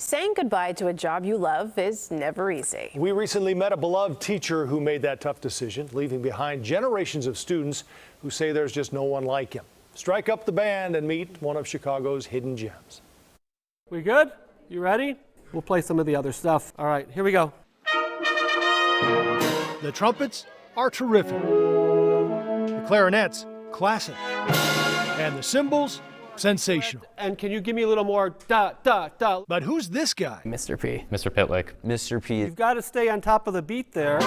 Saying goodbye to a job you love is never easy. We recently met a beloved teacher who made that tough decision, leaving behind generations of students who say there's just no one like him. Strike up the band and meet one of Chicago's hidden gems. We good? You ready? We'll play some of the other stuff. All right, here we go. The trumpets are terrific. The clarinets, classic. And the cymbals, sensational. And can you give me a little more da, da, da? But who's this guy? Mr. P. Mr. Pitlik. Mr. P. You've got to stay on top of the beat there.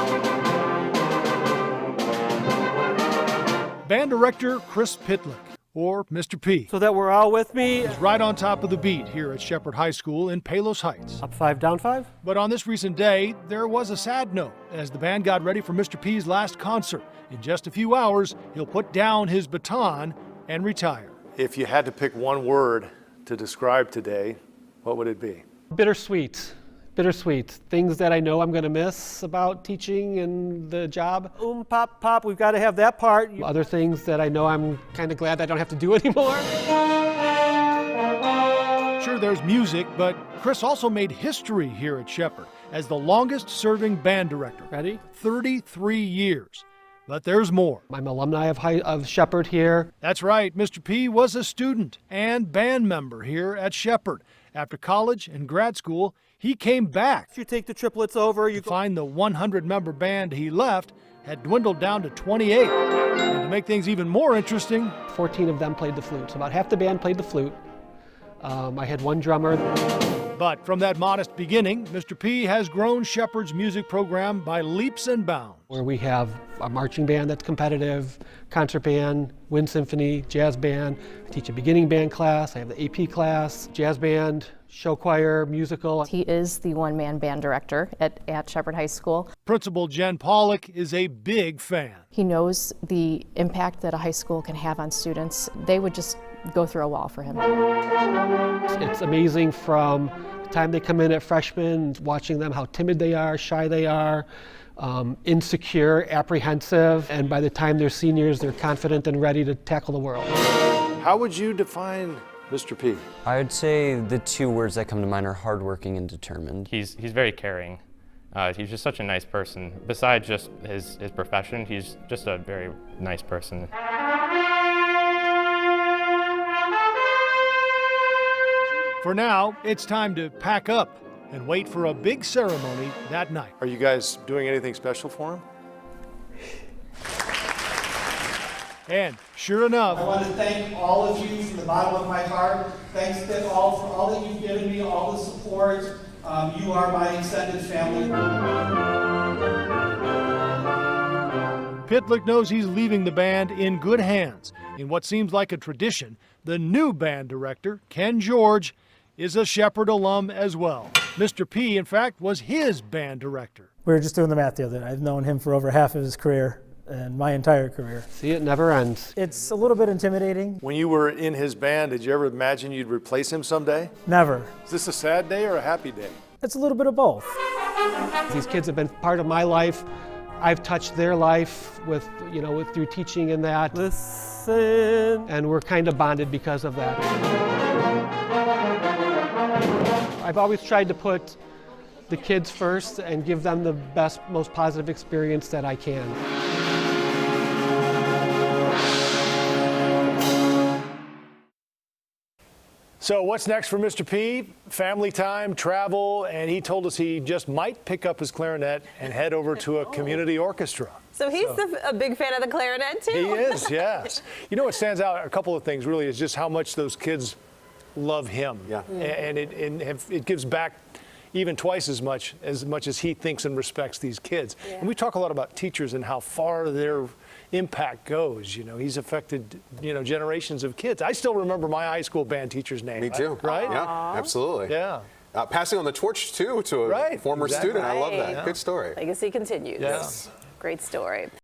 Band director Chris Pitlik, or Mr. P. So that we're all with me. Is right on top of the beat here at Shepard High School in Palos Heights. Up 5, down 5. But on this recent day, there was a sad note as the band got ready for Mr. P's last concert. In just a few hours, he'll put down his baton and retire. If you had to pick one word to describe today, what would it be? Bittersweet. Bittersweet. Things that I know I'm going to miss about teaching and the job. Pop, pop, we've got to have that part. Other things that I know I'm kind of glad I don't have to do anymore. Sure, there's music, but Chris also made history here at Shepard as the longest-serving band director. Ready? 33 years. But there's more. I'm alumni of Shepard here. That's right, Mr. P was a student and band member here at Shepard. After college and grad school, he came back. You take the triplets over. You find the 100-member band he left had dwindled down to 28. And to make things even more interesting, 14 of them played the flute. So about half the band played the flute. I had one drummer. But from that modest beginning, Mr. P has grown Shepard's music program by leaps and bounds. Where we have a marching band that's competitive, concert band, wind symphony, jazz band. I teach a beginning band class. I have the AP class, jazz band, show choir, musical. He is the one-man band director at Shepard High School. Principal Jen Pollock is a big fan. He knows the impact that a high school can have on students. They would just go through a wall for him. It's amazing from the time they come in at freshmen, watching them how timid they are, shy they are, insecure, apprehensive, and by the time they're seniors, they're confident and ready to tackle the world. How would you define Mr. P? I would say the two words that come to mind are hardworking and determined. He's very caring. He's just such a nice person. Besides just his profession, he's just a very nice person. For now, it's time to pack up and wait for a big ceremony that night. Are you guys doing anything special for him? And sure enough, I want to thank all of you from the bottom of my heart. Thanks to all for all that you've given me, all the support. You are my extended family. Pitlik knows he's leaving the band in good hands. In what seems like a tradition, the new band director, Ken George, is a Shepard alum as well. Mr. P, in fact, was his band director. We were just doing the math the other day. I've known him for over half of his career and my entire career. See, it never ends. It's a little bit intimidating. When you were in his band, did you ever imagine you'd replace him someday? Never. Is this a sad day or a happy day? It's a little bit of both. These kids have been part of my life. I've touched their life with through teaching and that. Listen. And we're kind of bonded because of that. I've always tried to put the kids first and give them the best, most positive experience that I can. So what's next for Mr. P? Family time, travel, and he told us he just might pick up his clarinet and head over to a community orchestra. So he's a big fan of the clarinet, too. He is, yes. You know what stands out, a couple of things really, is just how much those kids love him. Yeah. And it gives back even twice as much as he thinks and respects these kids. Yeah. And we talk a lot about teachers and how far their impact goes. He's affected, generations of kids. I still remember my high school band teacher's name. Me too. Right? Yeah, absolutely. Yeah. Passing on the torch, too, to a former student. I love that. Good story. Legacy continues. Yes. Great story.